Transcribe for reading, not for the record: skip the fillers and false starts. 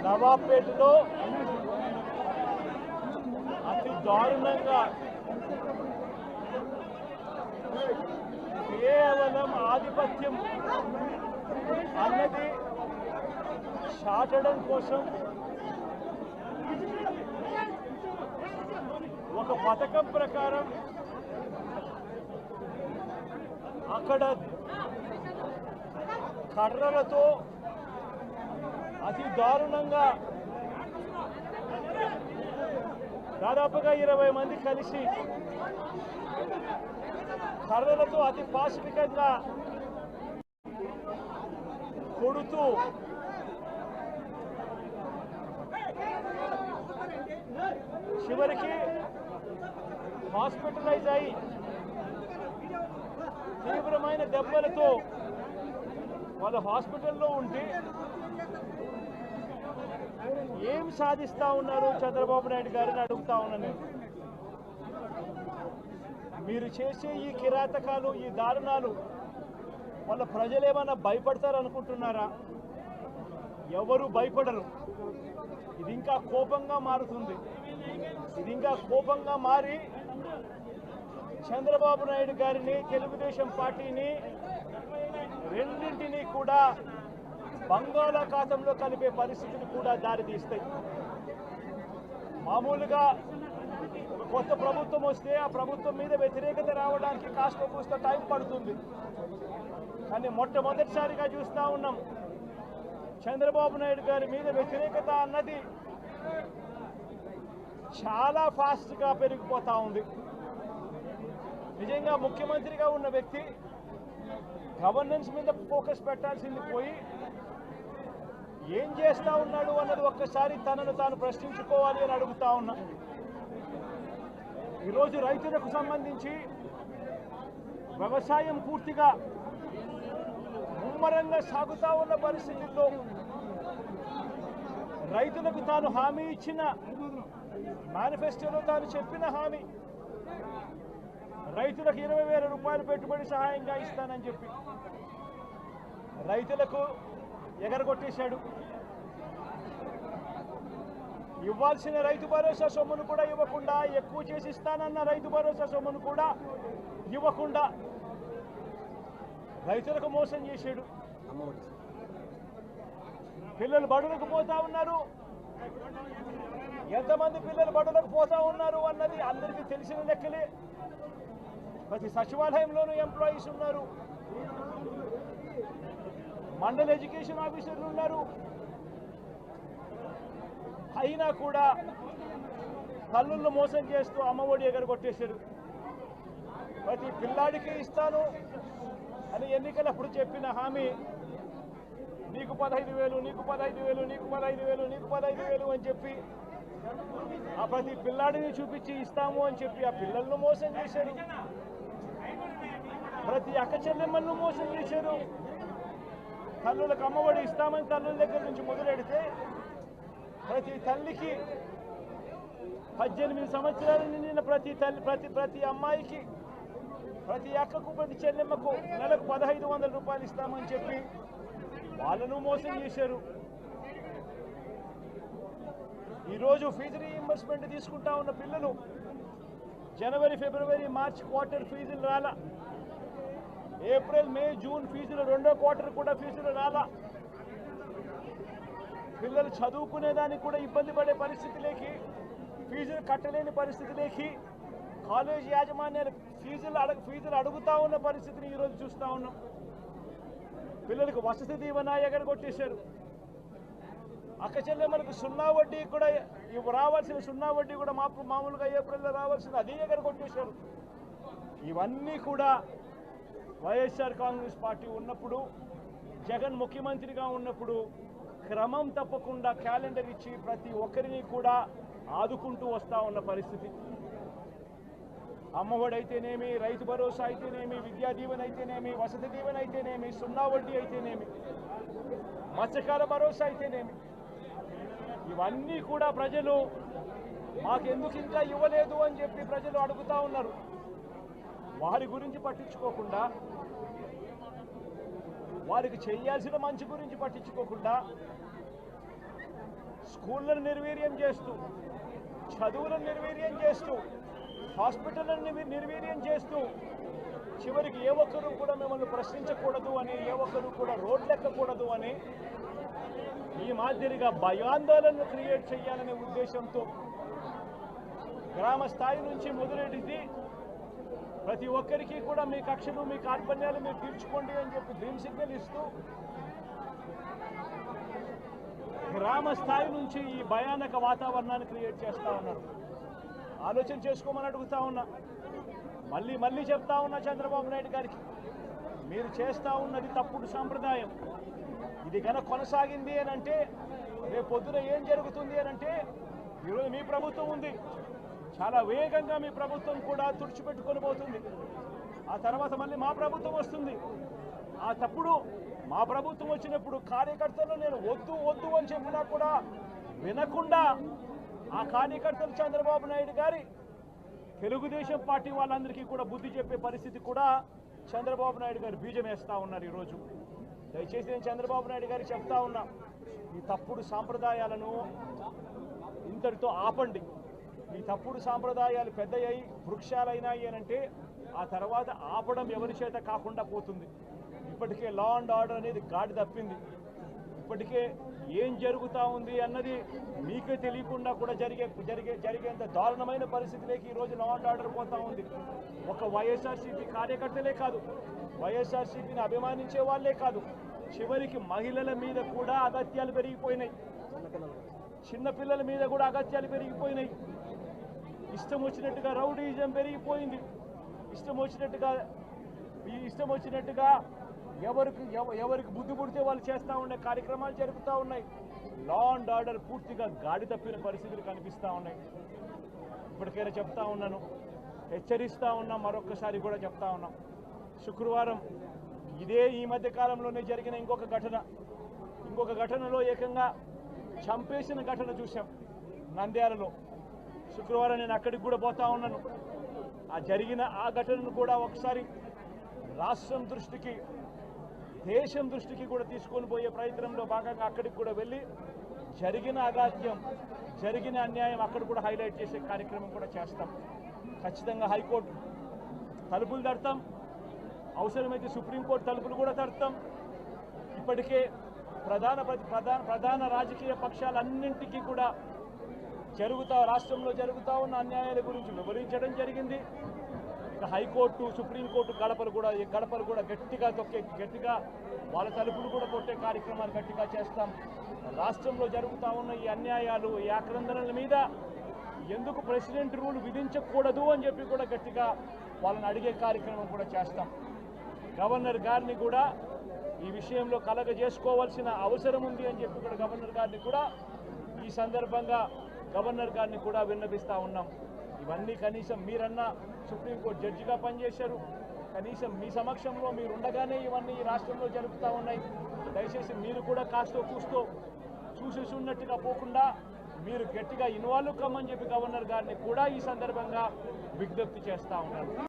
నవాబ్పేటలో అతి దారుణంగా కేవలం ఆధిపత్యం అన్నది చాటడం కోసం ఒక పథకం ప్రకారం అక్కడ కర్రలతో అతి దారుణంగా దాదాపుగా 20 మంది కలిసి కర్రలతో అతి పాశవికంగా కొడుతూ చివరికి హాస్పిటలైజ్ అయి తీవ్రమైన దెబ్బలతో వాళ్ళు హాస్పిటల్లో ఉంటే ఏం సాధిస్తా ఉన్నారు చంద్రబాబు నాయుడు గారిని అడుగుతా ఉన్నాను. మీరు చేసే ఈ కిరాతకాలు, ఈ దారుణాలు వాళ్ళ ప్రజలు ఏమైనా భయపడతారు అనుకుంటున్నారా? ఎవరు భయపడరు. ఇది ఇంకా కోపంగా మారుతుంది. ఇది ఇంకా కోపంగా మారి చంద్రబాబు నాయుడు గారిని, తెలుగుదేశం పార్టీని రెండింటినీ కూడా బంగాళాఖాతంలో కలిపే పరిస్థితులు కూడా దారితీస్తాయి. మామూలుగా ఒక కొత్త ప్రభుత్వం వస్తే ఆ ప్రభుత్వం మీద వ్యతిరేకత రావడానికి కాస్త కూస్త టైం పడుతుంది. కానీ మొట్టమొదటిసారిగా చూస్తూ ఉన్నాం చంద్రబాబు నాయుడు గారి మీద వ్యతిరేకత అన్నది చాలా ఫాస్ట్గా పెరిగిపోతూ ఉంది. నిజంగా ముఖ్యమంత్రిగా ఉన్న వ్యక్తి గవర్నెన్స్ మీద ఫోకస్ పెట్టాల్సింది పోయి ఏం చేస్తూ ఉన్నాడు అన్నది ఒక్కసారి తనను తాను ప్రశ్నించుకోవాలి అని అడుగుతా ఉన్నా. ఈరోజు రైతులకు సంబంధించి వ్యవసాయం పూర్తిగా ముమ్మరంగా సాగుతూ ఉన్న పరిస్థితుల్లో రైతులకు తాను హామీ ఇచ్చిన మేనిఫెస్టోలో తాను చెప్పిన హామీ రైతులకు 20,000 రూపాయలు పెట్టుబడి సహాయంగా ఇస్తానని చెప్పి రైతులకు ఎగరగొట్టేశాడు. ఇవ్వాల్సిన రైతు భరోసా సొమ్మును కూడా ఇవ్వకుండా, ఎక్కువ చేసి ఇస్తానన్న రైతు భరోసా సొమ్మును కూడా ఇవ్వకుండా రైతులకు మోసం చేశాడు. పిల్లలు బడులకు పోతా ఉన్నారు. ఎంతమంది పిల్లలు బడులకు పోతా ఉన్నారు అన్నది అందరికీ తెలిసిన లెక్కలే. ప్రతి సచివాలయంలోనూ ఎంప్లాయీస్ ఉన్నారు, మండల ఎడ్యుకేషన్ ఆఫీసర్లు ఉన్నారు. అయినా కూడా తల్లులను మోసం చేస్తూ అమ్మఒడి ఎగరగొట్టేశారు. ప్రతి పిల్లాడికి ఇస్తాను అని ఎన్నికలప్పుడు చెప్పిన హామీ నీకు 15,000, నీకు 15,000, నీకు 15,000, నీకు 15,000 అని చెప్పి ఆ ప్రతి పిల్లాడిని చూపించి ఇస్తాము అని చెప్పి ఆ పిల్లలను మోసం చేశారు. ప్రతి అక్క చెల్లెమ్మలను మోసం చేశారు. తల్లులకు అమ్మఒడి ఇస్తామని తల్లుల దగ్గర నుంచి మొదలెడితే ప్రతి తల్లికి 18 సంవత్సరాలు నిండిన ప్రతి అమ్మాయికి, ప్రతి అక్కకు, ప్రతి చెల్లెమ్మకు నెలకు 1,500 రూపాయలు ఇస్తామని చెప్పి వాళ్ళను మోసం చేశారు. ఈరోజు ఫీజు రీయింబర్స్మెంట్ తీసుకుంటా ఉన్న పిల్లలు జనవరి, ఫిబ్రవరి, మార్చ్ క్వార్టర్ ఫీజులు రాలా. ఏప్రిల్, మే, జూన్ ఫీజులు, 2వ క్వార్టర్ కూడా ఫీజులు రాలా. పిల్లలు చదువుకునేదానికి కూడా ఇబ్బంది పడే పరిస్థితిలోకి, ఫీజులు కట్టలేని పరిస్థితిలోకి కాలేజీ యాజమాన్యాలు ఫీజులు అడుగుతా ఉన్న పరిస్థితిని ఈరోజు చూస్తూ ఉన్నాం. పిల్లలకు వసతి దీవెన ఎగరగొట్టేశారు. అక్క చెల్లెమ్మలకు 0 వడ్డీ కూడా రావాల్సిన 0 వడ్డీ కూడా మామూలుగా ఏప్రిల్లో రావాల్సిన అది ఎగరగొట్టేశారు. ఇవన్నీ కూడా వైఎస్ఆర్ కాంగ్రెస్ పార్టీ ఉన్నప్పుడు, జగన్ ముఖ్యమంత్రిగా ఉన్నప్పుడు క్రమం తప్పకుండా క్యాలెండర్ ఇచ్చి ప్రతి ఒక్కరిని కూడా ఆదుకుంటూ వస్తూ ఉన్న పరిస్థితి. అమ్మఒడి అయితేనేమి, రైతు భరోసా అయితేనేమి, విద్యా దీవెన అయితేనేమి, వసతి దీవెన అయితేనేమి, 0 వడ్డీ అయితేనేమి, మత్స్యకార భరోసా అయితేనేమి, ఇవన్నీ కూడా ప్రజలు మాకెందుకు ఇంకా ఇవ్వలేదు అని చెప్పి ప్రజలు అడుగుతూ ఉన్నారు. వారి గురించి పట్టించుకోకుండా, వారికి చేయాల్సిన మంచి గురించి పట్టించుకోకుండా స్కూళ్ళను నిర్వీర్యం చేస్తూ, చదువులను నిర్వీర్యం చేస్తూ, హాస్పిటళ్లను నిర్వీర్యం చేస్తూ, చివరికి ఏ ఒక్కరూ కూడా మిమ్మల్ని ప్రశ్నించకూడదు అని, ఏ ఒక్కరూ కూడా రోడ్లెక్కకూడదు అని ఈ మాదిరిగా భయాందోళనను క్రియేట్ చేయాలనే ఉద్దేశంతో గ్రామ స్థాయి నుంచి మొదలెడితే ప్రతి ఒక్కరికి కూడా మీ కక్షలు, మీ కార్పణ్యాలు మీరు తీర్చుకోండి అని చెప్పి గ్రీన్ సిగ్నల్ ఇస్తూ గ్రామ స్థాయి నుంచి ఈ భయానక వాతావరణాన్ని క్రియేట్ చేస్తూ ఉన్నారు. ఆలోచన చేసుకోమని అడుగుతా ఉన్నా. మళ్ళీ చెప్తా ఉన్నా చంద్రబాబు నాయుడు గారికి, మీరు చేస్తూ ఉన్నది తప్పుడు సాంప్రదాయం. ఇది కనుక కొనసాగింది అని అంటే రేపు పొద్దున ఏం జరుగుతుంది అని అంటే, ఈరోజు మీ ప్రభుత్వం ఉంది, చాలా వేగంగా మీ ప్రభుత్వం కూడా తుడిచిపెట్టుకొని పోతుంది. ఆ తర్వాత మళ్ళీ మా ప్రభుత్వం వస్తుంది. ఆ తప్పుడు మా ప్రభుత్వం వచ్చినప్పుడు కార్యకర్తలు నేను వద్దు అని చెప్పినా కూడా వినకుండా ఆ కార్యకర్తలు చంద్రబాబు నాయుడు గారి తెలుగుదేశం పార్టీ వాళ్ళందరికీ కూడా బుద్ధి చెప్పే పరిస్థితి కూడా చంద్రబాబు నాయుడు గారు బీజం వేస్తూ ఉన్నారు. ఈరోజు దయచేసి నేను చంద్రబాబు నాయుడు గారికి చెప్తా ఉన్నా, ఈ తప్పుడు సాంప్రదాయాలను ఇంతటితో ఆపండి. ఈ తప్పుడు సాంప్రదాయాలు పెద్దయ్యాయి, వృక్షాలైనాయి అని అంటే ఆ తర్వాత ఆపడం ఎవరి చేత కాకుండా పోతుంది. ఇప్పటికే లా అండ్ ఆర్డర్ అనేది గాడి తప్పింది. ఇప్పటికే ఏం జరుగుతూ ఉంది అన్నది మీకే తెలియకుండా కూడా జరిగేంత దారుణమైన పరిస్థితిలోకి ఈరోజు లా అండ్ ఆర్డర్ పోతూ ఉంది. ఒక వైఎస్ఆర్సీపీ కార్యకర్తలే కాదు, వైఎస్ఆర్సీపీని అభిమానించే వాళ్ళే కాదు, చివరికి మహిళల మీద కూడా అగత్యాలు పెరిగిపోయినాయి, చిన్నపిల్లల మీద కూడా అగత్యాలు పెరిగిపోయినాయి. ఇష్టం వచ్చినట్టుగా రౌడీజం పెరిగిపోయింది. ఇష్టం వచ్చినట్టుగా ఎవరికి బుద్ధి పుడితే వాళ్ళు చేస్తూ ఉండే కార్యక్రమాలు జరుగుతూ ఉన్నాయి. లా అండ్ ఆర్డర్ పూర్తిగా గాడి తప్పిన పరిస్థితులు కనిపిస్తూ ఉన్నాయి. ఇప్పటికైనా చెప్తా ఉన్నాను, హెచ్చరిస్తూ ఉన్నాం, మరొక్కసారి కూడా చెప్తా ఉన్నాం. శుక్రవారం ఈ మధ్య కాలంలోనే జరిగిన ఇంకొక ఘటనలో ఏకంగా చంపేసిన ఘటన చూసాం నంద్యాలలో. శుక్రవారం నేను అక్కడికి కూడా పోతా ఉన్నాను. ఆ ఘటనను కూడా ఒకసారి రాష్ట్రం దృష్టికి, దేశం దృష్టికి కూడా తీసుకొని పోయే ప్రయత్నంలో భాగంగా అక్కడికి కూడా వెళ్ళి జరిగిన అగాత్యం, జరిగిన అన్యాయం అక్కడ కూడా హైలైట్ చేసే కార్యక్రమం కూడా చేస్తాం. ఖచ్చితంగా హైకోర్టు తలుపులు తడతాం, అవసరమైతే సుప్రీంకోర్టు తలుపులు కూడా తడతాం. ఇప్పటికే ప్రధాన రాజకీయ పక్షాలన్నింటికీ కూడా రాష్ట్రంలో జరుగుతూ ఉన్న అన్యాయాల గురించి వివరించడం జరిగింది. ఇక హైకోర్టు, సుప్రీంకోర్టు గడపలు కూడా గట్టిగా వాళ్ళ తలుపులు కూడా కొట్టే కార్యక్రమాలు గట్టిగా చేస్తాం. రాష్ట్రంలో జరుగుతూ ఉన్న ఈ అన్యాయాలు, ఈ ఆక్రందనల మీద ఎందుకు ప్రెసిడెంట్ రూల్ విధించకూడదు అని చెప్పి కూడా గట్టిగా వాళ్ళని అడిగే కార్యక్రమం కూడా చేస్తాం. గవర్నర్ గారిని కూడా ఈ విషయంలో కలగజేసుకోవాల్సిన అవసరం ఉంది అని చెప్పి కూడా గవర్నర్ గారిని కూడా ఈ సందర్భంగా విన్నపిస్తూ ఉన్నాం. ఇవన్నీ కనీసం మీరన్నా సుప్రీంకోర్టు జడ్జిగా పనిచేశారు, కనీసం మీ సమక్షంలో మీరు ఉండగానే ఇవన్నీ ఈ రాష్ట్రంలో జరుగుతూ ఉన్నాయి. దయచేసి మీరు కూడా కాస్తో కూస్తో చూసేసి ఉన్నట్టుగా పోకుండా మీరు గట్టిగా ఇన్వాల్వ్ కమ్మని చెప్పి గవర్నర్ గారిని కూడా ఈ సందర్భంగా విజ్ఞప్తి చేస్తూ ఉన్నాను.